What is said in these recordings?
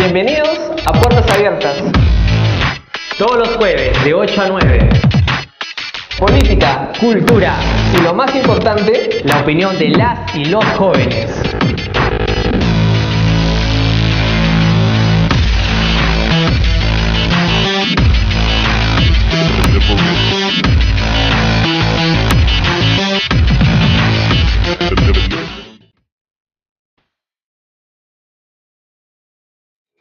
Bienvenidos a Puertas Abiertas. Todos los jueves de 8 a 9. Política, cultura y lo más importante, la opinión de las y los jóvenes.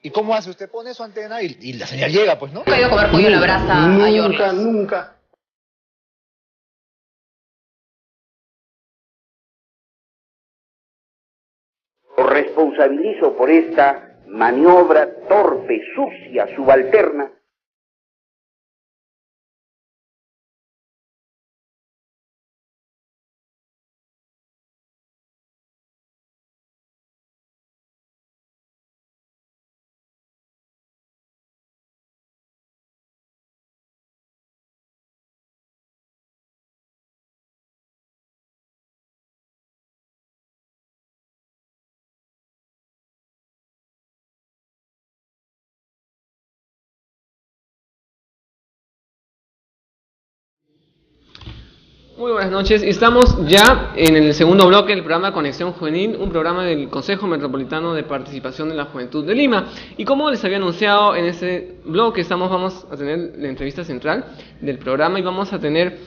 ¿Y cómo hace? Usted pone su antena y la señal llega, pues, ¿no? Nunca he ido a comer pollo a la brasa a Yorlis. Nunca. Lo responsabilizo por esta maniobra torpe, sucia, subalterna. Muy buenas noches, estamos ya en el segundo bloque del programa Conexión Juvenil, un programa del Consejo Metropolitano de Participación de la Juventud de Lima. Y como les había anunciado, en este bloque vamos a tener la entrevista central del programa y vamos a tener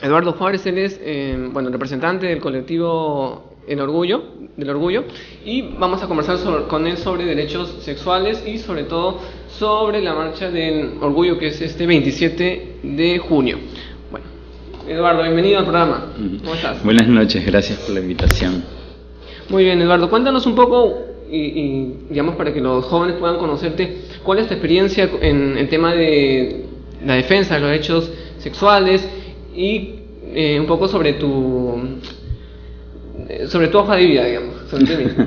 a Eduardo Juárez. Él es representante del colectivo del Orgullo, y vamos a conversar con él sobre derechos sexuales y sobre todo sobre la marcha del Orgullo, que es este 27 de junio. Eduardo, bienvenido al programa. ¿Cómo estás? Buenas noches, gracias por la invitación. Muy bien, Eduardo, cuéntanos un poco, y digamos para que los jóvenes puedan conocerte, ¿cuál es tu experiencia en el tema de la defensa de los derechos sexuales y un poco sobre tu hoja de vida, digamos, sobre ti mismo?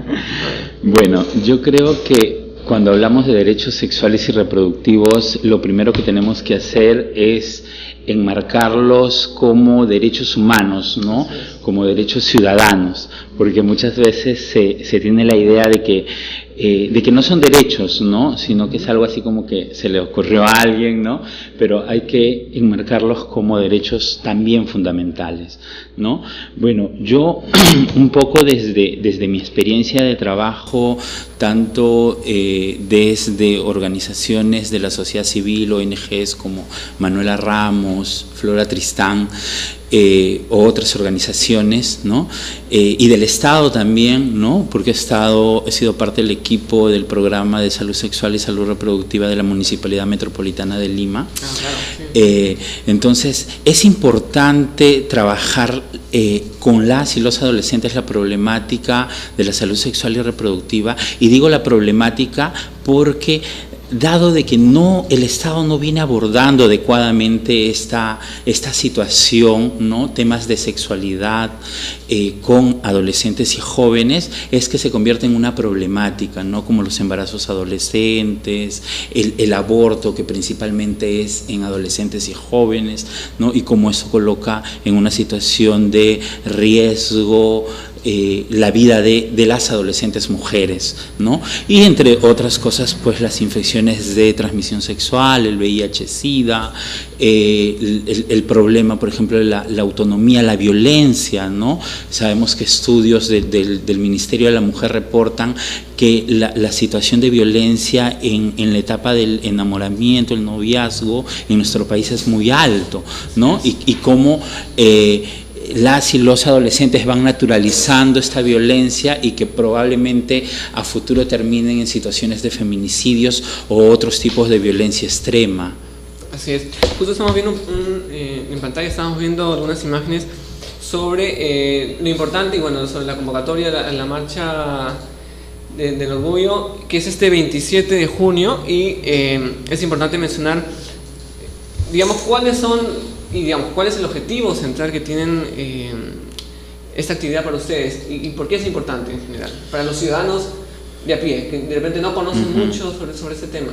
Bueno, yo creo que cuando hablamos de derechos sexuales y reproductivos, lo primero que tenemos que hacer es enmarcarlos como derechos humanos, ¿no? Como derechos ciudadanos, porque muchas veces se tiene la idea de que no son derechos, ¿no? Sino que es algo así como que se le ocurrió a alguien, ¿no? Pero hay que enmarcarlos como derechos también fundamentales, ¿no? Bueno, yo un poco desde mi experiencia de trabajo, tanto desde organizaciones de la sociedad civil, ONGs como Manuela Ramos, Flora Tristán, o otras organizaciones, ¿no? Y del Estado también, ¿no? Porque he sido parte del equipo del programa de salud sexual y salud reproductiva de la Municipalidad Metropolitana de Lima. Claro, sí. Entonces, es importante trabajar con las y los adolescentes la problemática de la salud sexual y reproductiva, y digo la problemática porque dado de que el Estado no viene abordando adecuadamente esta situación, ¿no? Temas de sexualidad con adolescentes y jóvenes, es que se convierte en una problemática, ¿no? Como los embarazos adolescentes, el aborto, que principalmente es en adolescentes y jóvenes, ¿no? Y cómo eso coloca en una situación de riesgo la vida de las adolescentes mujeres, ¿no? Y entre otras cosas, pues las infecciones de transmisión sexual, el VIH-Sida, el problema, por ejemplo, de la autonomía, la violencia, ¿no? Sabemos que estudios del Ministerio de la Mujer reportan que la situación de violencia en la etapa del enamoramiento, el noviazgo, en nuestro país es muy alto, ¿no? Y cómo las y los adolescentes van naturalizando esta violencia y que probablemente a futuro terminen en situaciones de feminicidios o otros tipos de violencia extrema. Así es. Justo estamos viendo en pantalla, estamos viendo algunas imágenes sobre lo importante y sobre la convocatoria a la marcha del Orgullo, que es este 27 de junio, y es importante mencionar, digamos, cuáles son y cuál es el objetivo central que tienen esta actividad para ustedes y por qué es importante en general para los ciudadanos de a pie, que de repente no conocen mucho sobre este tema.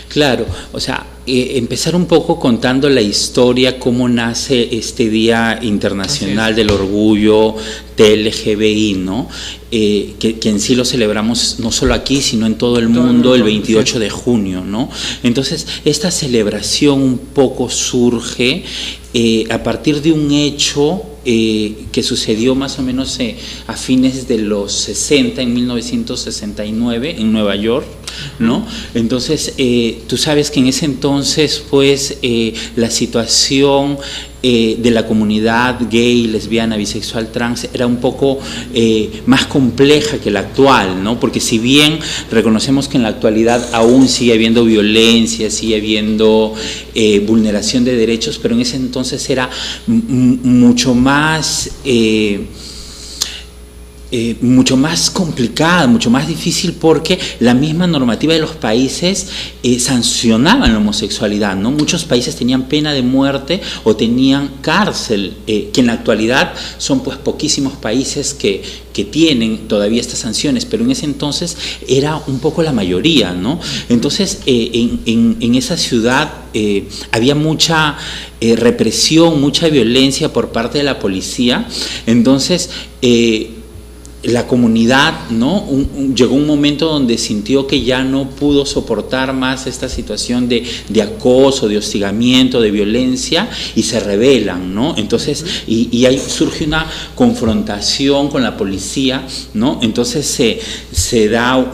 Claro, o sea, empezar un poco contando la historia, cómo nace este Día Internacional del Orgullo TLGBI, ¿no? Que en sí lo celebramos no solo aquí, sino en todo el mundo el 28 de junio, ¿no? Entonces, esta celebración un poco surge a partir de un hecho que sucedió más o menos a fines de los 60, en 1969, en Nueva York, ¿no? Entonces, tú sabes que en ese entonces, pues, la situación de la comunidad gay, lesbiana, bisexual, trans era un poco más compleja que la actual, ¿no? Porque si bien reconocemos que en la actualidad aún sigue habiendo violencia, sigue habiendo vulneración de derechos, pero en ese entonces era mucho más complicada, mucho más difícil, porque la misma normativa de los países sancionaban la homosexualidad, ¿no? Muchos países tenían pena de muerte o tenían cárcel, que en la actualidad son pues poquísimos países que tienen todavía estas sanciones, pero en ese entonces era un poco la mayoría, ¿no? Entonces, en esa ciudad había mucha represión, mucha violencia por parte de la policía. Entonces, la comunidad, ¿no? Llegó un momento donde sintió que ya no pudo soportar más esta situación de acoso, de hostigamiento, de violencia, y se rebelan, ¿no? Entonces, y ahí surge una confrontación con la policía, ¿no? Entonces se da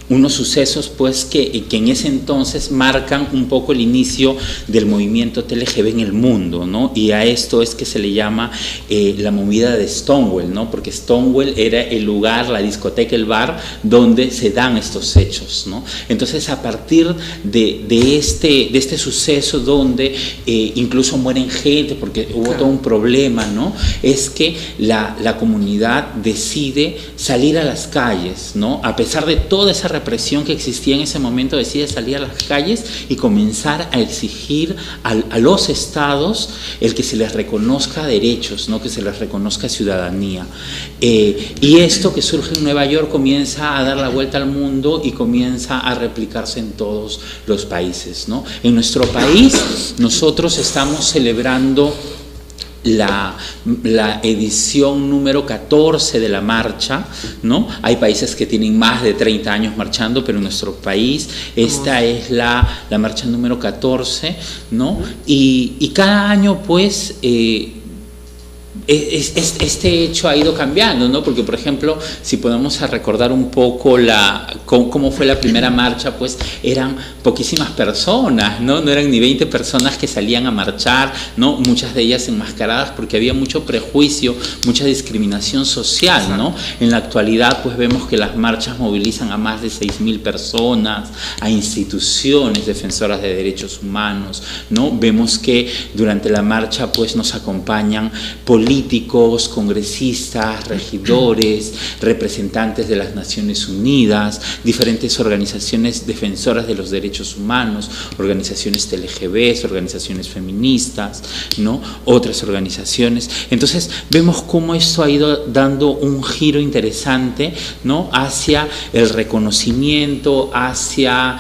unos sucesos, pues, que en ese entonces marcan un poco el inicio del movimiento TLGB en el mundo, ¿no? Y a esto es que se le llama la movida de Stonewall, ¿no? Porque Stonewall era el lugar, la discoteca, el bar donde se dan estos hechos, ¿no? Entonces, a partir de este suceso, donde incluso mueren gente porque hubo todo un problema, ¿no? Es que la comunidad decide salir a las calles, ¿no? A pesar de toda esa represión que existía en ese momento, decide salir a las calles y comenzar a exigir a los estados el que se les reconozca derechos, ¿no? Que se les reconozca ciudadanía. Y esto que surge en Nueva York comienza a dar la vuelta al mundo y comienza a replicarse en todos los países, ¿no? En nuestro país nosotros estamos celebrando la edición número 14 de la marcha, ¿no? Hay países que tienen más de 30 años marchando, pero en nuestro país esta es la marcha número 14, ¿no? Y cada año, pues, este hecho ha ido cambiando, ¿no? Porque, por ejemplo, si podemos recordar un poco cómo fue la primera marcha, pues eran poquísimas personas, ¿no? No eran ni 20 personas que salían a marchar, ¿no? Muchas de ellas enmascaradas, porque había mucho prejuicio, mucha discriminación social, ¿no? En la actualidad, pues vemos que las marchas movilizan a más de 6.000 personas, a instituciones defensoras de derechos humanos, ¿no? Vemos que durante la marcha, pues, nos acompañan políticos, congresistas, regidores, representantes de las Naciones Unidas, diferentes organizaciones defensoras de los derechos humanos, organizaciones TLGB, organizaciones feministas, ¿no? Otras organizaciones. Entonces, vemos cómo esto ha ido dando un giro interesante, ¿no? Hacia el reconocimiento, hacia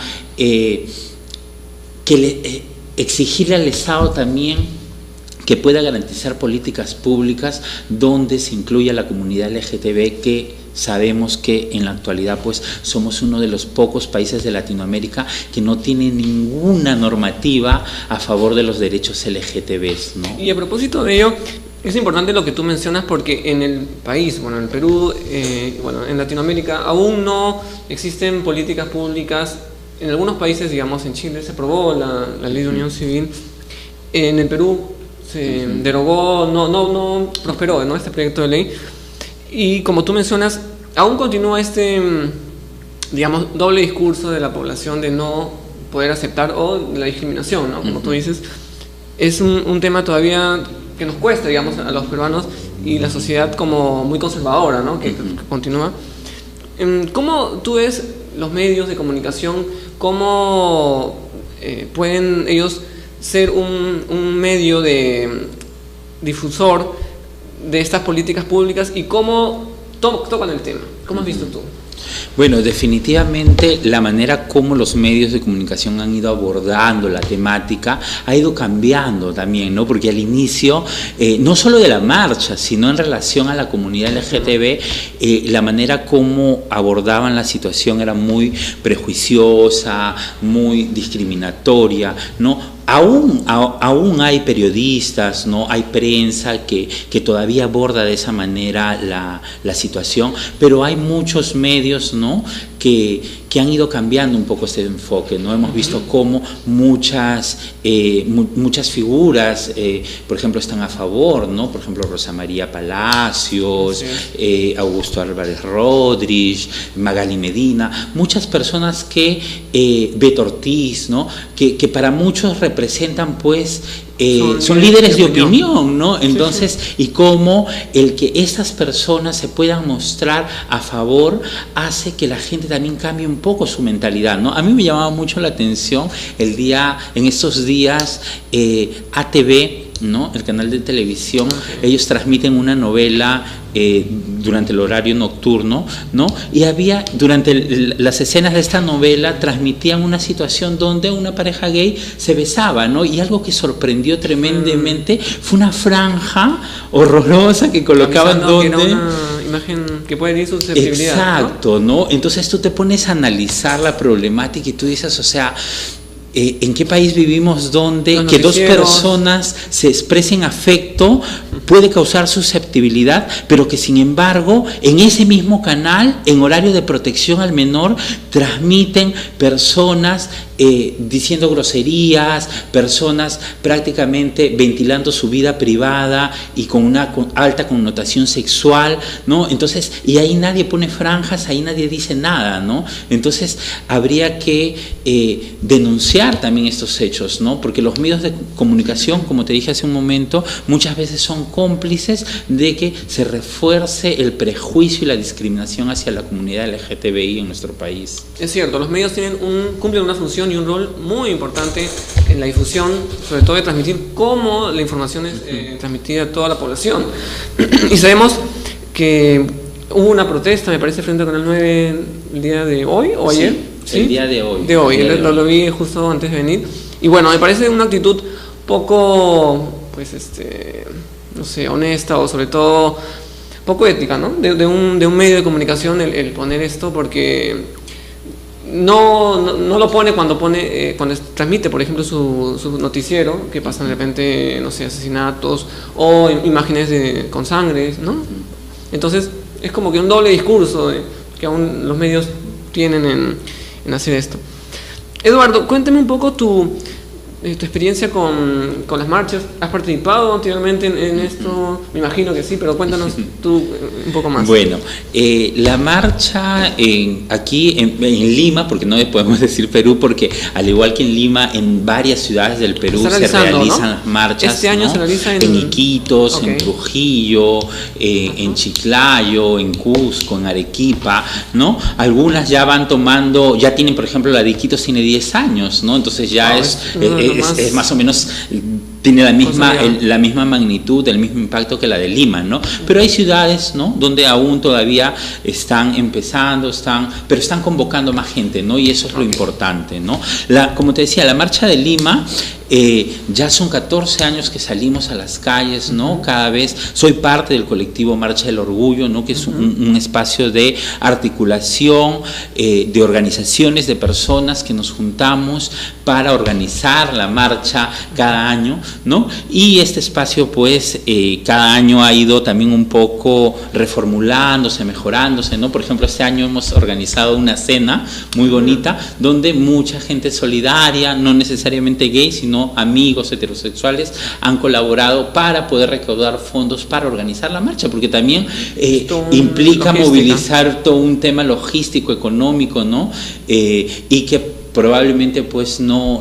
exigirle al Estado también que pueda garantizar políticas públicas donde se incluya la comunidad LGTB, que sabemos que en la actualidad, pues, somos uno de los pocos países de Latinoamérica que no tiene ninguna normativa a favor de los derechos LGTB, ¿no? Y a propósito de ello, es importante lo que tú mencionas, porque en el país, bueno, en el Perú, bueno, en Latinoamérica, aún no existen políticas públicas. En algunos países, digamos, en Chile se aprobó la ley de unión civil. En el Perú se derogó, no prosperó, ¿no?, este proyecto de ley. Y como tú mencionas, aún continúa este, digamos, doble discurso de la población de no poder aceptar, o de la discriminación, ¿no? Como tú dices, es un tema todavía que nos cuesta, digamos, a los peruanos, y la sociedad como muy conservadora, ¿no?, que continúa. ¿Cómo tú ves los medios de comunicación? ¿Cómo pueden ellos ser un medio de difusor de estas políticas públicas, y cómo tocan el tema? ¿Cómo has visto tú? Bueno, definitivamente la manera como los medios de comunicación han ido abordando la temática ha ido cambiando también, ¿no? Porque al inicio, no solo de la marcha, sino en relación a la comunidad LGTB, la manera como abordaban la situación era muy prejuiciosa, muy discriminatoria, ¿no? Aún hay periodistas, ¿no? Hay prensa que todavía aborda de esa manera la situación, pero hay muchos medios, ¿no? que han ido cambiando un poco este enfoque, ¿no? Hemos visto cómo muchas figuras, por ejemplo, están a favor, ¿no? Por ejemplo, Rosa María Palacios, Augusto Álvarez Rodríguez, Magali Medina, muchas personas que, Beto Ortiz, ¿no? Que para muchos representan, pues, son líderes de opinión, ¿no? Entonces, y cómo el que estas personas se puedan mostrar a favor hace que la gente también cambie un poco su mentalidad, ¿no? A mí me llamaba mucho la atención en estos días, ATV, ¿no? El canal de televisión, ellos transmiten una novela durante el horario nocturno, ¿no? Y durante las escenas de esta novela transmitían una situación donde una pareja gay se besaba, ¿no? Y algo que sorprendió tremendamente fue una franja horrorosa que colocaban donde... Que era una imagen que puede ir susceptibilidad. Exacto, ¿no? Entonces tú te pones a analizar la problemática y tú dices, o sea, ¿en qué país vivimos donde que dos personas se expresen afecto puede causar susceptibilidad, pero que sin embargo en ese mismo canal, en horario de protección al menor, transmiten personas diciendo groserías, personas prácticamente ventilando su vida privada y con una alta connotación sexual, ¿no? Entonces, y ahí nadie pone franjas, ahí nadie dice nada, ¿no? Entonces habría que denunciar también estos hechos, ¿no? Porque los medios de comunicación, como te dije hace un momento, muchas veces son cómplices de que se refuerce el prejuicio y la discriminación hacia la comunidad LGTBI en nuestro país. Es cierto, los medios cumplen una función y un rol muy importante en la difusión, sobre todo de transmitir cómo la información es transmitida a toda la población. Y sabemos que hubo una protesta, me parece, frente a Canal 9 el día de hoy o ayer. ¿Sí? El día de hoy. De hoy, lo vi justo antes de venir. Y bueno, me parece una actitud poco, pues, no sé, honesta o sobre todo poco ética, ¿no? De un medio de comunicación el poner esto, porque no lo pone cuando transmite, por ejemplo, su noticiero, que pasan de repente, no sé, asesinatos o imágenes con sangre, ¿no? Entonces es como que un doble discurso que aún los medios tienen en hacer esto. Eduardo, cuéntame un poco tu experiencia con las marchas. ¿Has participado anteriormente en esto? Me imagino que sí, pero cuéntanos tú un poco más. Bueno, la marcha aquí en Lima, porque no podemos decir Perú, porque al igual que en Lima, en varias ciudades del Perú se realizan, ¿no?, marchas. Este año, ¿no?, se realiza en Iquitos, en Trujillo, en Chiclayo, en Cusco, en Arequipa, ¿no? Algunas ya van tomando, ya tienen, por ejemplo, la de Iquitos tiene 10 años, ¿no? Entonces ya es más o menos, tiene la misma magnitud, el mismo impacto que la de Lima, ¿no? Pero hay ciudades, ¿no?, donde aún todavía están empezando, pero están convocando más gente, ¿no? Y eso es lo importante, ¿no? Como te decía, la marcha de Lima, ya son 14 años que salimos a las calles, ¿no? Cada vez soy parte del colectivo Marcha del Orgullo, ¿no?, que es un espacio de articulación de organizaciones, de personas que nos juntamos para organizar la marcha cada año, ¿no? Y este espacio, pues, cada año ha ido también un poco reformulándose, mejorándose, ¿no? Por ejemplo, este año hemos organizado una cena muy bonita donde mucha gente solidaria, no necesariamente gay, sino amigos heterosexuales, han colaborado para poder recaudar fondos para organizar la marcha, porque también implica movilizar todo un tema logístico, económico, ¿no? Y que probablemente, pues, no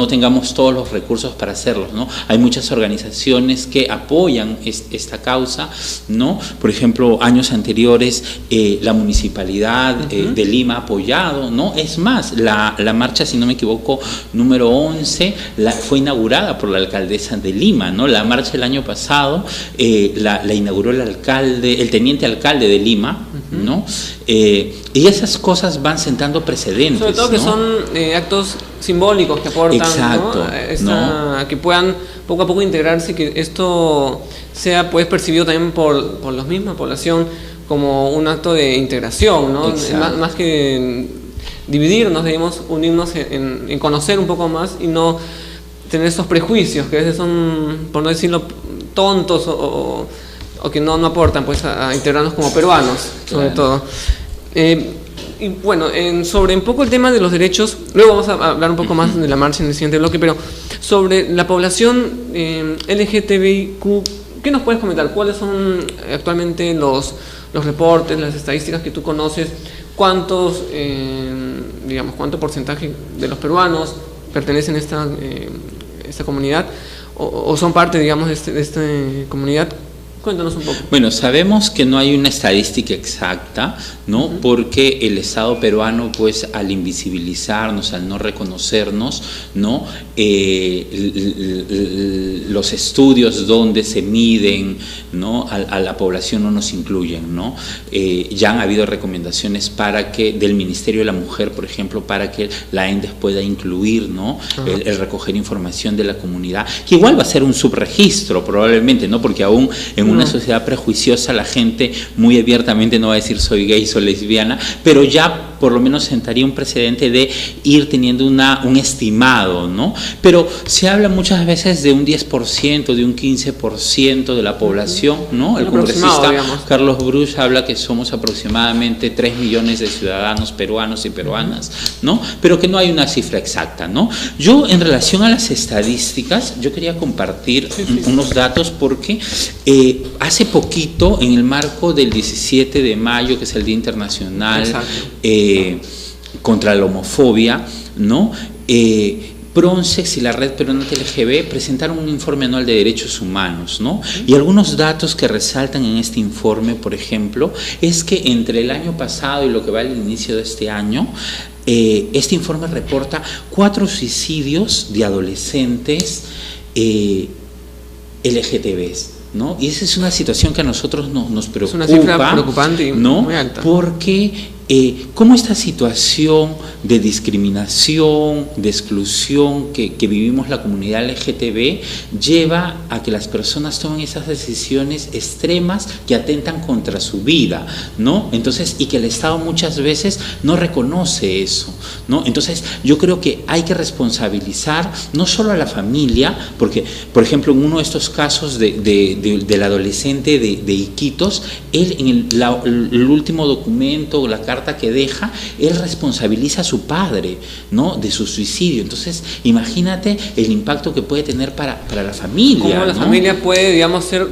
tengamos todos los recursos para hacerlos, ¿no? Hay muchas organizaciones que apoyan esta causa, ¿no? Por ejemplo, años anteriores la Municipalidad de Lima ha apoyado, ¿no? Es más, la marcha, si no me equivoco, número 11, fue inaugurada por la alcaldesa de Lima, ¿no? La marcha el año pasado la inauguró el teniente alcalde de Lima, ¿no? Y esas cosas van sentando precedentes. Sobre todo que ¿no? son actos simbólicos que aportan, exacto, ¿no? Que puedan poco a poco integrarse y que esto sea pues percibido también por la misma población como un acto de integración, ¿no? Más que dividirnos, debemos unirnos en conocer un poco más y no tener esos prejuicios que a veces son, por no decirlo, tontos o que no aportan pues a integrarnos como peruanos, sobre todo. Y bueno, sobre un poco el tema de los derechos, luego vamos a hablar un poco más de la marcha en el siguiente bloque, pero sobre la población LGTBIQ, ¿qué nos puedes comentar? ¿Cuáles son actualmente los reportes, las estadísticas que tú conoces? ¿Cuánto porcentaje de los peruanos pertenecen a esta comunidad o son parte, digamos, de esta comunidad? Cuéntanos un poco. Bueno, sabemos que no hay una estadística exacta, ¿no? Porque el Estado peruano, pues, al invisibilizarnos, al no reconocernos, ¿no? Los estudios donde se miden, ¿no? a la población no nos incluyen, ¿no? Ya han habido recomendaciones del Ministerio de la Mujer, por ejemplo, para que la ENDES pueda incluir, ¿no? el recoger información de la comunidad, que igual va a ser un subregistro probablemente, ¿no? Porque aún en una sociedad prejuiciosa la gente muy abiertamente no va a decir soy gay, soy lesbiana, pero ya por lo menos sentaría un precedente de ir teniendo un estimado, ¿no? Pero se habla muchas veces de un 10%, de un 15% de la población, ¿no? El congresista Carlos Bruch habla que somos aproximadamente 3 millones de ciudadanos peruanos y peruanas, ¿no? Pero que no hay una cifra exacta, ¿no? Yo, en relación a las estadísticas, yo quería compartir unos datos porque hace poquito, en el marco del 17 de mayo, que es el Día Internacional contra la Homofobia, ¿no? Pronsex y la Red Peruana LGB presentaron un informe anual de derechos humanos, ¿no? Y algunos datos que resaltan en este informe, por ejemplo, es que entre el año pasado y lo que va al inicio de este año, este informe reporta 4 suicidios de adolescentes LGTBs, ¿no? Y esa es una situación que a nosotros nos preocupa. Es una cifra preocupante y ¿no? muy alta. Porque cómo esta situación de discriminación, de exclusión que vivimos la comunidad LGTB lleva a que las personas tomen esas decisiones extremas que atentan contra su vida, ¿no? Entonces, y que el Estado muchas veces no reconoce eso, ¿no? Entonces, yo creo que hay que responsabilizar no solo a la familia, porque, por ejemplo, en uno de estos casos del adolescente de Iquitos, él en el último documento, la carta que deja, él responsabiliza a su padre, ¿no? De su suicidio. Entonces, imagínate el impacto que puede tener para la familia. Cómo la ¿no? familia puede, digamos, ser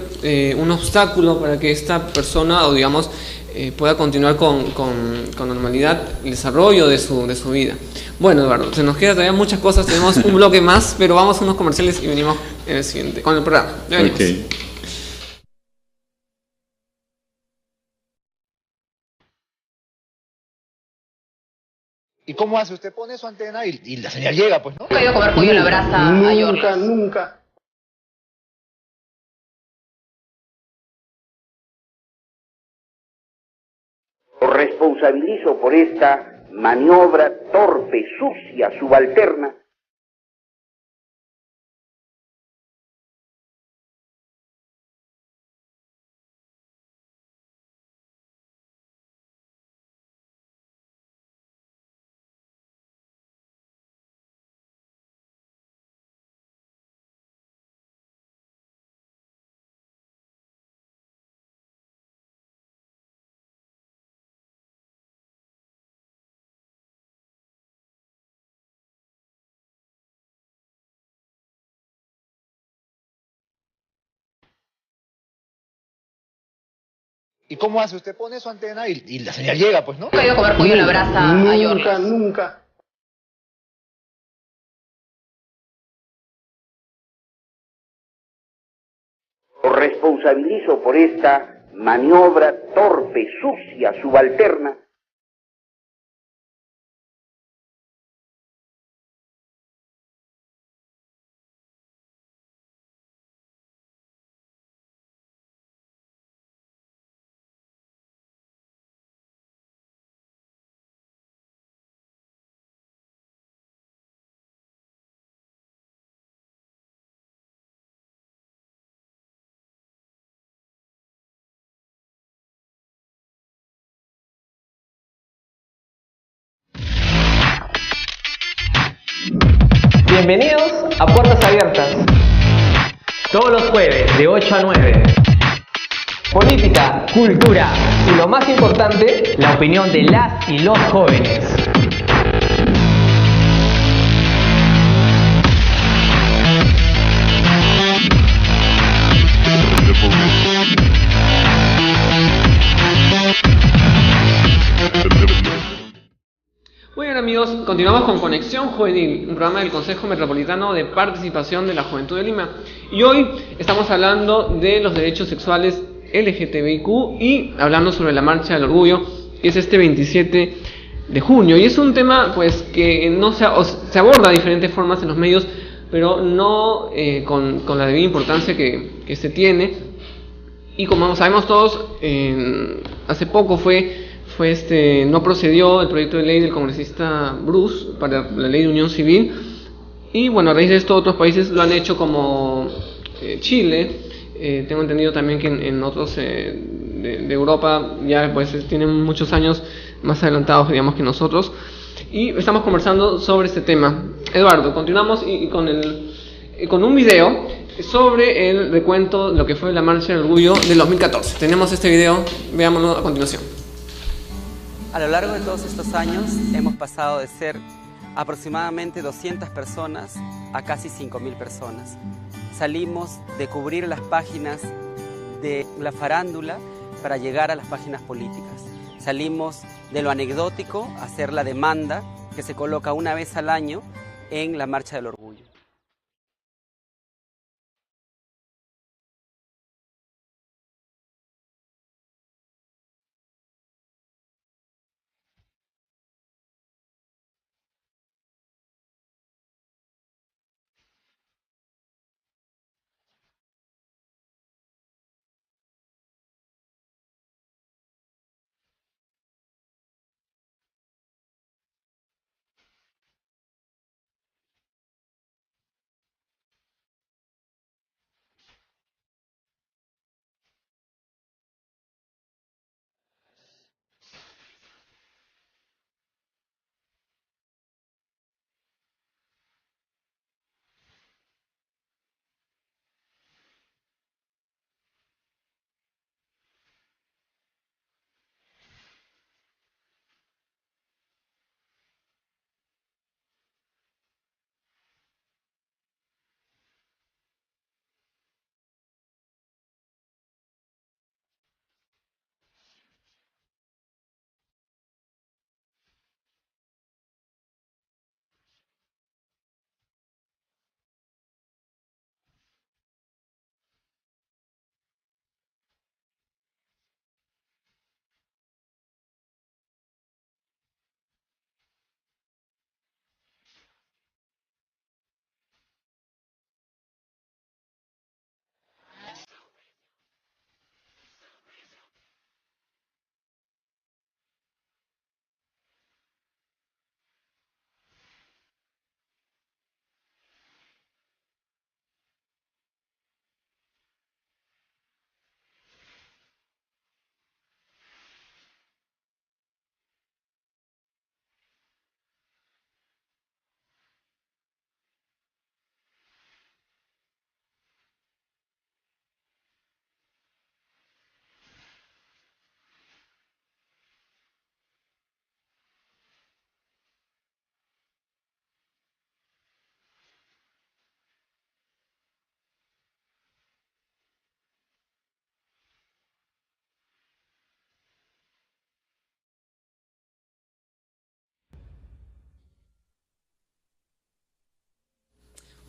un obstáculo para que esta persona, o digamos, pueda continuar con normalidad el desarrollo de su vida. Bueno, Eduardo, se nos queda todavía muchas cosas, tenemos un bloque más, pero vamos a unos comerciales y venimos en el siguiente, con el programa. Ya venimos. Okay. ¿Y cómo hace? Usted pone su antena y la señal llega, pues, ¿no? Nunca he ido a comer pollo a la brasa a York. Nunca. Lo responsabilizo por esta maniobra torpe, sucia, subalterna, ¿Y cómo hace? Usted pone su antena y la señal llega, pues, ¿no? Nunca he ido a comer pollo a la brasa a York. Nunca. lo responsabilizo por esta maniobra torpe, sucia, subalterna, Bienvenidos a Puertas Abiertas. Todos los jueves de 8 a 9. Política, cultura y lo más importante, la opinión de las y los jóvenes. Muy bien, amigos, continuamos con Conexión Juvenil, un programa del Consejo Metropolitano de Participación de la Juventud de Lima. Y hoy estamos hablando de los derechos sexuales LGTBIQ y hablando sobre la Marcha del Orgullo, que es este 27 de junio. Y es un tema pues que no se aborda de diferentes formas en los medios, pero no con la debida importancia que se tiene. Y como sabemos todos, hace poco no procedió el proyecto de ley del congresista Bruce para la ley de unión civil, y bueno, a raíz de esto otros países lo han hecho, como Chile. Tengo entendido también que en otros de Europa ya pues tienen muchos años más adelantados, digamos, que nosotros, y estamos conversando sobre este tema. Eduardo, continuamos con un video sobre el recuento de lo que fue la Marcha del Orgullo del 2014. Tenemos este video, veámoslo a continuación. A lo largo de todos estos años hemos pasado de ser aproximadamente 200 personas a casi 5.000 personas. Salimos de cubrir las páginas de la farándula para llegar a las páginas políticas. Salimos de lo anecdótico a hacer la demanda que se coloca una vez al año en la Marcha del Orgullo.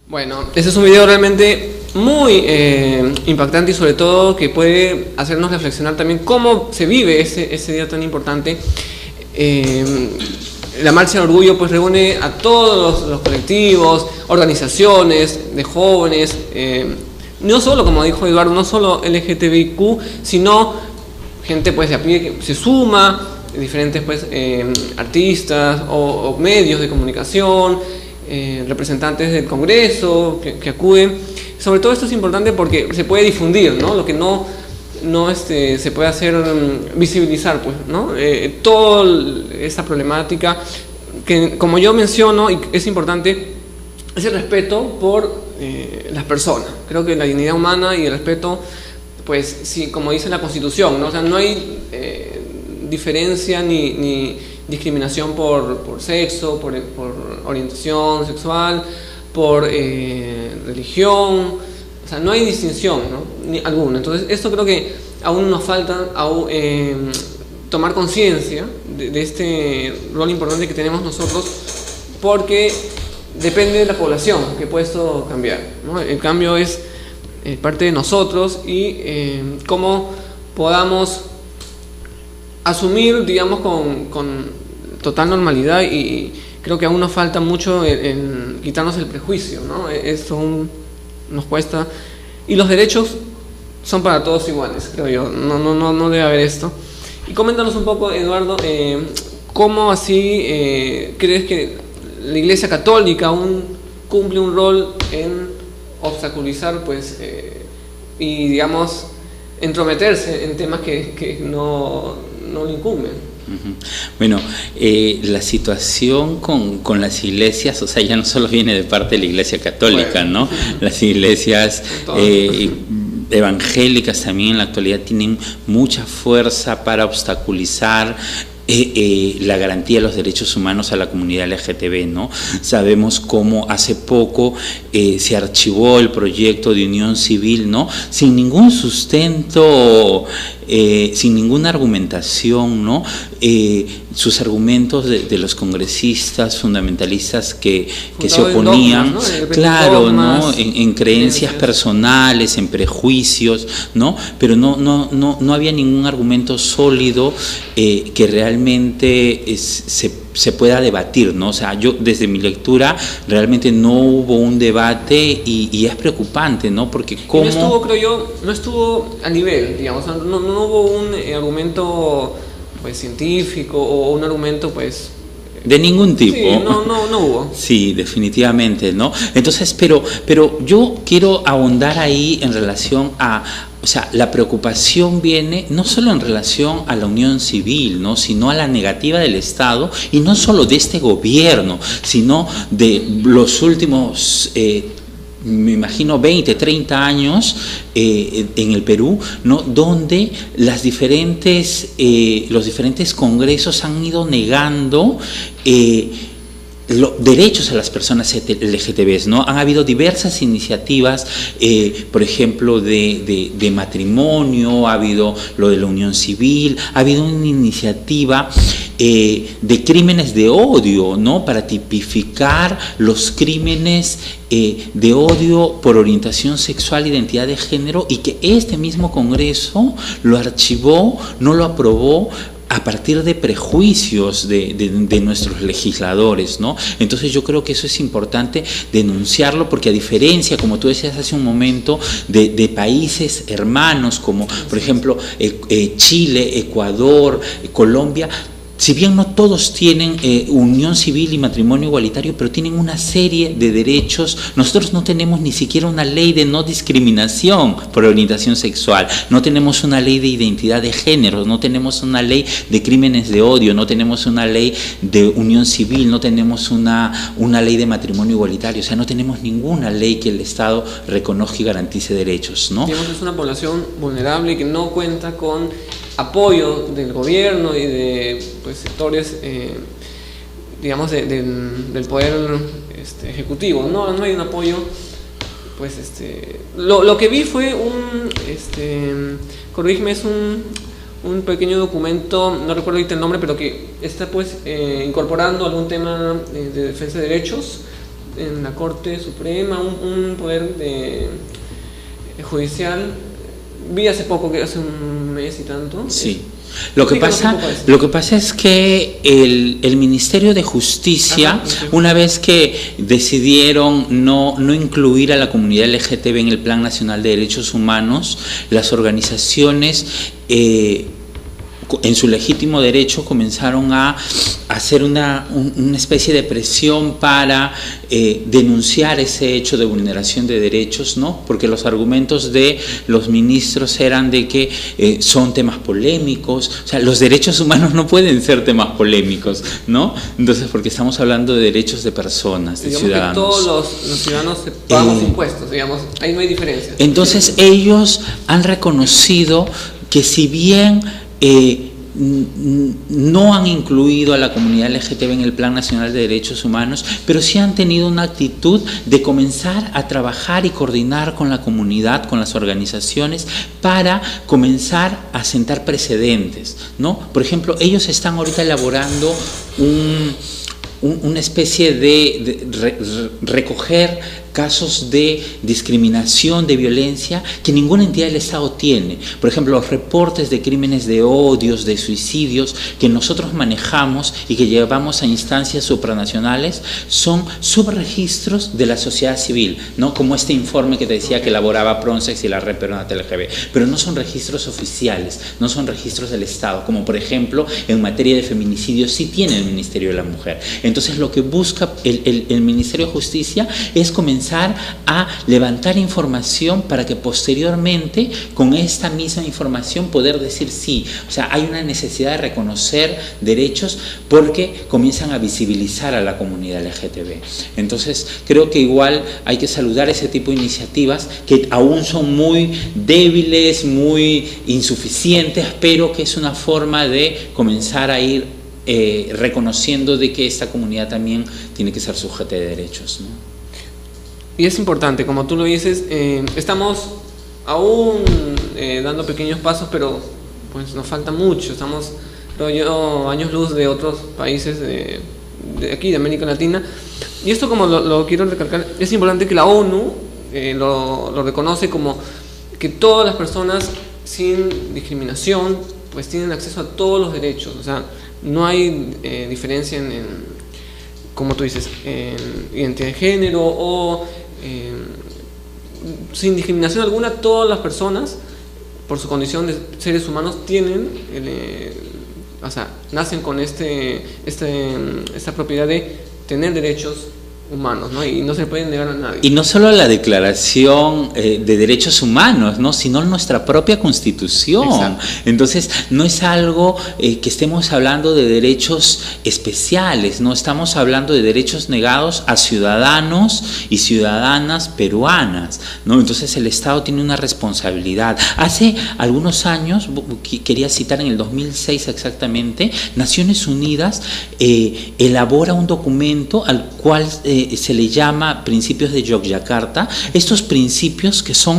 Bueno, ese es un video realmente muy impactante, y sobre todo que puede hacernos reflexionar también cómo se vive ese día tan importante. La Marcha del Orgullo pues reúne a todos los colectivos, organizaciones de jóvenes, no solo, como dijo Eduardo, no solo LGTBIQ, sino gente pues de a pie que se suma, diferentes pues artistas o medios de comunicación, representantes del Congreso que acuden. Sobre todo esto es importante porque se puede difundir, ¿no? Lo que no se puede hacer visibilizar, pues, ¿no? Toda esta problemática que, como yo menciono, y es importante es el respeto por las personas. Creo que la dignidad humana y el respeto, pues sí, como dice la Constitución, ¿no? O sea, no hay diferencia ni discriminación por sexo, por orientación sexual, por religión, o sea, no hay distinción, ¿no? Ni alguna. Entonces, esto creo que aún nos falta tomar conciencia de este rol importante que tenemos nosotros, porque depende de la población que puede esto cambiar, ¿no? El cambio es parte de nosotros y cómo podamos asumir, digamos, con total normalidad, y creo que aún nos falta mucho en quitarnos el prejuicio, ¿no? Esto aún nos cuesta, y los derechos son para todos iguales, creo yo, no debe haber esto. Y coméntanos un poco, Eduardo, cómo así crees que la Iglesia Católica aún cumple un rol en obstaculizar, pues, y digamos, entrometerse en temas que no le incumben. Bueno, la situación con las iglesias, o sea, ya no solo viene de parte de la Iglesia Católica, ¿no? Las iglesias evangélicas también en la actualidad tienen mucha fuerza para obstaculizar la garantía de los derechos humanos a la comunidad LGTB, ¿no? Sabemos cómo hace poco se archivó el proyecto de unión civil, ¿no? Sin ningún sustento, sin ninguna argumentación, ¿no? Sus argumentos de los congresistas fundamentalistas que se oponían, dogmas, ¿no? Claro, ¿no? En creencias personales, en prejuicios, ¿no? Pero no había ningún argumento sólido que realmente se pueda debatir, ¿no? O sea, yo desde mi lectura realmente no hubo un debate y es preocupante, ¿no? Porque no estuvo, creo yo, no estuvo a nivel, digamos, no hubo un argumento, pues, científico, o un argumento, pues, de ningún tipo. Sí, no hubo. Sí, definitivamente, ¿no? Entonces, pero yo quiero ahondar ahí en relación a, o sea, la preocupación viene no solo en relación a la unión civil, ¿no? Sino a la negativa del Estado, y no solo de este gobierno, sino de los últimos me imagino 20, 30 años en el Perú, ¿no? Donde los diferentes congresos han ido negando derechos a las personas LGTB, ¿no? Han habido diversas iniciativas, por ejemplo, de matrimonio, ha habido lo de la unión civil, ha habido una iniciativa de crímenes de odio, ¿no? Para tipificar los crímenes de odio por orientación sexual, identidad de género, y que este mismo Congreso lo archivó, no lo aprobó, a partir de prejuicios de nuestros legisladores, ¿no? Entonces yo creo que eso es importante denunciarlo, porque a diferencia, como tú decías hace un momento, de países hermanos como, por ejemplo, Chile, Ecuador, Colombia, si bien no todos tienen unión civil y matrimonio igualitario, pero tienen una serie de derechos. Nosotros no tenemos ni siquiera una ley de no discriminación por orientación sexual, no tenemos una ley de identidad de género, no tenemos una ley de crímenes de odio, no tenemos una ley de unión civil, no tenemos una ley de matrimonio igualitario, o sea, no tenemos ninguna ley que el Estado reconozca y garantice derechos, ¿no? Digamos, es una población vulnerable que no cuenta con apoyo del gobierno y de, pues, sectores, digamos, del poder ejecutivo. No hay un apoyo, pues, lo que vi fue corrígeme, es un pequeño documento, no recuerdo ahorita el nombre, pero que está, pues, incorporando algún tema de defensa de derechos en la Corte Suprema, un poder judicial. Vi hace poco, que hace un mes y tanto. Sí. Lo que pasa es que el Ministerio de Justicia, una vez que decidieron no incluir a la comunidad LGTB en el Plan Nacional de Derechos Humanos, las organizaciones en su legítimo derecho comenzaron a hacer una especie de presión para denunciar ese hecho de vulneración de derechos, ¿no? Porque los argumentos de los ministros eran de que son temas polémicos, o sea, los derechos humanos no pueden ser temas polémicos, ¿no? Entonces, porque estamos hablando de derechos de personas, de digamos ciudadanos. Que todos los ciudadanos pagamos impuestos, digamos, ahí no hay diferencia. Entonces, ellos han reconocido que si bien no han incluido a la comunidad LGTB en el Plan Nacional de Derechos Humanos, pero sí han tenido una actitud de comenzar a trabajar y coordinar con la comunidad, con las organizaciones, para comenzar a sentar precedentes, ¿no? Por ejemplo, ellos están ahorita elaborando una especie de recoger casos de discriminación, de violencia, que ninguna entidad del Estado tiene. Por ejemplo, los reportes de crímenes de odios, de suicidios, que nosotros manejamos y que llevamos a instancias supranacionales, son subregistros de la sociedad civil, ¿no? Como este informe que te decía que elaboraba Pronsex y la Red Peruana LGTB, pero no son registros oficiales, no son registros del Estado, como por ejemplo en materia de feminicidio sí tiene el Ministerio de la Mujer. Entonces lo que busca el Ministerio de Justicia es comenzar a levantar información para que posteriormente con esta misma información poder decir sí, o sea, hay una necesidad de reconocer derechos porque comienzan a visibilizar a la comunidad LGTB. Entonces creo que igual hay que saludar ese tipo de iniciativas que aún son muy débiles, muy insuficientes, pero que es una forma de comenzar a ir reconociendo de que esta comunidad también tiene que ser sujeta de derechos, ¿no? Y es importante, como tú lo dices, estamos aún dando pequeños pasos, pero pues nos falta mucho. Estamos, creo yo, años luz de otros países de aquí, de América Latina. Y esto, como lo quiero recalcar, es importante que la ONU lo reconoce como que todas las personas sin discriminación pues tienen acceso a todos los derechos. O sea, no hay diferencia como tú dices, en identidad de género o sin discriminación alguna. Todas las personas, por su condición de seres humanos, tienen, o sea, nacen con esta propiedad de tener derechos humanos, ¿no? Y no se pueden negar a nadie. Y no solo la Declaración de Derechos Humanos, ¿no? Sino nuestra propia Constitución. Exacto. Entonces, no es algo que estemos hablando de derechos especiales, no estamos hablando de derechos negados a ciudadanos y ciudadanas peruanas, ¿no? Entonces, el Estado tiene una responsabilidad. Hace algunos años, quería citar en el 2006 exactamente, Naciones Unidas elabora un documento al cual se le llama Principios de Yogyakarta. Estos principios que son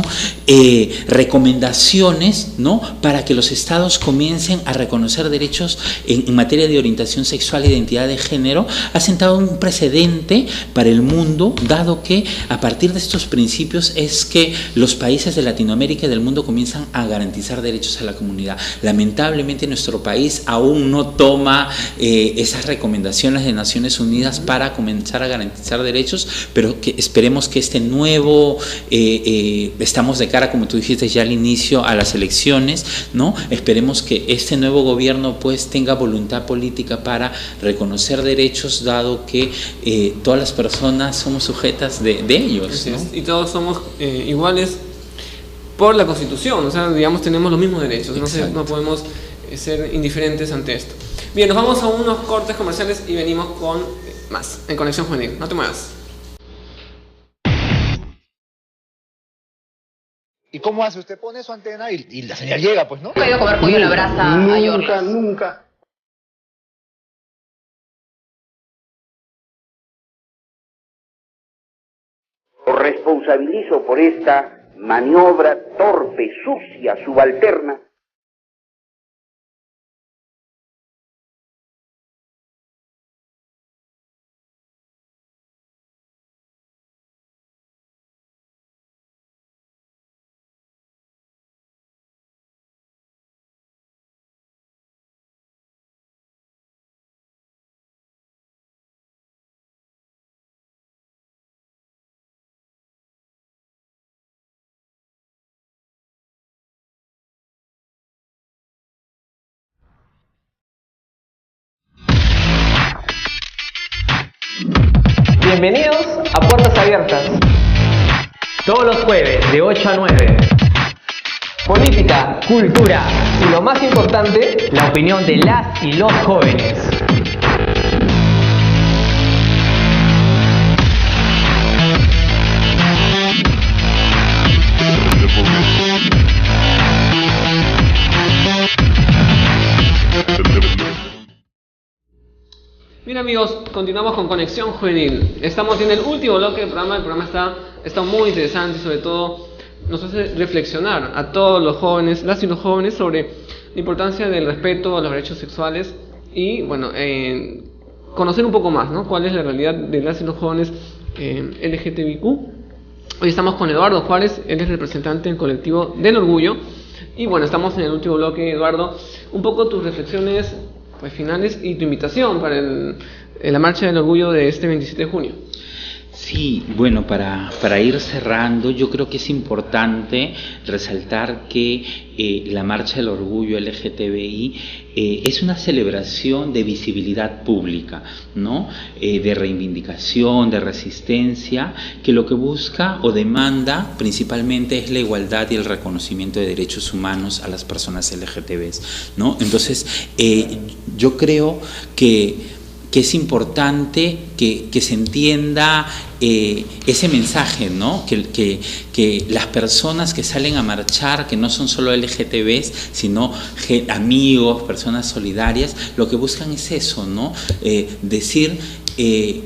recomendaciones, ¿no?, para que los estados comiencen a reconocer derechos en materia de orientación sexual e identidad de género, ha sentado un precedente para el mundo, dado que a partir de estos principios es que los países de Latinoamérica y del mundo comienzan a garantizar derechos a la comunidad. Lamentablemente nuestro país aún no toma esas recomendaciones de Naciones Unidas para comenzar a garantizar derechos, pero que esperemos que este nuevo, estamos de cara, como tú dijiste ya al inicio, a las elecciones, ¿no? Esperemos que este nuevo gobierno pues tenga voluntad política para reconocer derechos, dado que todas las personas somos sujetas de ellos, ¿no? Y todos somos iguales por la Constitución, o sea, digamos, tenemos los mismos derechos, no podemos ser indiferentes ante esto. Bien, nos vamos a unos cortes comerciales y venimos con más en Conexión Juvenil. No te muevas. ¿Y cómo hace? Usted pone su antena y la señal llega, pues, ¿no? Nunca he ido a comer pollo a la brasa a York. Nunca. Lo responsabilizo por esta maniobra torpe, sucia, subalterna, Bienvenidos a Puertas Abiertas. Todos los jueves de 8 a 9. Política, cultura y lo más importante, la opinión de las y los jóvenes. Bien amigos, continuamos con Conexión Juvenil. Estamos en el último bloque del programa. El programa está muy interesante y sobre todo nos hace reflexionar a todos los jóvenes, las y los jóvenes, sobre la importancia del respeto a los derechos sexuales y bueno, conocer un poco más, ¿no? Cuál es la realidad de las y los jóvenes LGTBIQ. Hoy estamos con Eduardo Juárez, él es representante del colectivo del Orgullo. Y bueno, estamos en el último bloque, Eduardo. Un poco tus reflexiones pues finales y tu invitación para la Marcha del Orgullo de este 27 de junio. Sí, bueno, para ir cerrando, yo creo que es importante resaltar que la Marcha del Orgullo LGTBI es una celebración de visibilidad pública, ¿no? De reivindicación, de resistencia, que lo que busca o demanda principalmente es la igualdad y el reconocimiento de derechos humanos a las personas LGTBs, ¿no? Entonces, yo creo que es importante que se entienda ese mensaje, ¿no? Que las personas que salen a marchar, que no son solo LGTBs, sino amigos, personas solidarias, lo que buscan es eso, ¿no? Decir,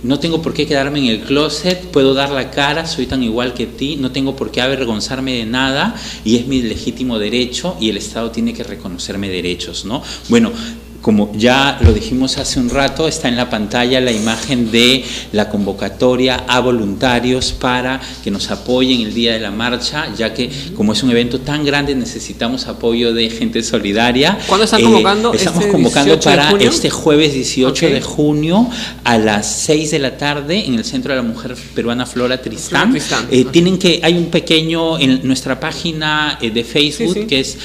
no tengo por qué quedarme en el closet, puedo dar la cara, soy tan igual que ti, no tengo por qué avergonzarme de nada y es mi legítimo derecho y el Estado tiene que reconocerme derechos, ¿no? Bueno, como ya lo dijimos hace un rato, está en la pantalla la imagen de la convocatoria a voluntarios para que nos apoyen el día de la marcha, ya que como es un evento tan grande necesitamos apoyo de gente solidaria. ¿Cuándo están convocando? Estamos convocando para este jueves 18 de junio a las 6 de la tarde en el Centro de la Mujer Peruana Flora Tristán. Hay un pequeño en nuestra página de Facebook, que es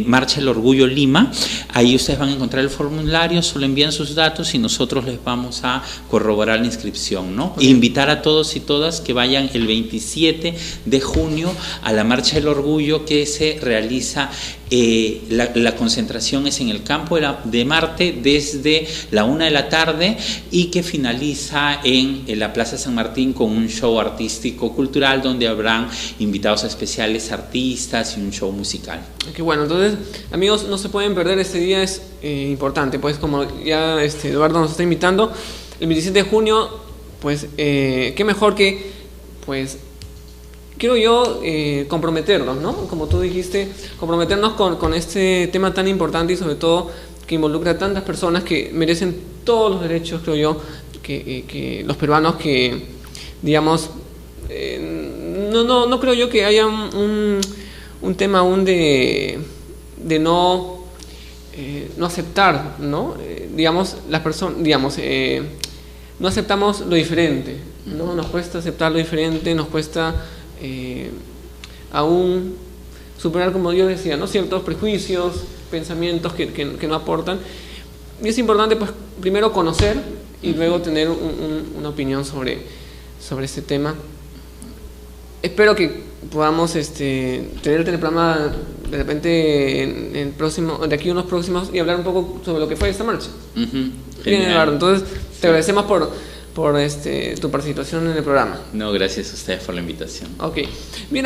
Marcha del Orgullo Lima. Ahí ustedes van a encontrar el formulario, solo envían sus datos y nosotros les vamos a corroborar la inscripción, ¿no? E invitar a todos y todas que vayan el 27 de junio a la Marcha del Orgullo que se realiza. La concentración es en el Campo de Marte desde la 1 de la tarde y que finaliza en la Plaza San Martín con un show artístico cultural donde habrán invitados especiales, artistas y un show musical. Qué bueno, entonces amigos, no se pueden perder, este día es importante, pues como ya Eduardo nos está invitando, el 27 de junio, pues qué mejor que, pues quiero yo comprometernos, ¿no? Como tú dijiste, comprometernos con este tema tan importante y sobre todo que involucra a tantas personas que merecen todos los derechos, creo yo, que los peruanos que, digamos, no creo yo que haya un tema aún de no aceptar, ¿no? Digamos, las personas, digamos, no aceptamos lo diferente, ¿no? Nos cuesta aceptar lo diferente, nos cuesta aún superar, como yo decía, ¿no? Ciertos prejuicios, pensamientos que no aportan. Y es importante, pues, primero conocer y luego tener una opinión sobre este tema. Espero que podamos tener el programa de repente en el próximo, de aquí unos próximos, y hablar un poco sobre lo que fue esta marcha. Bien, Eduardo, entonces te agradecemos por tu participación en el programa. No, gracias a ustedes por la invitación. Ok, bien.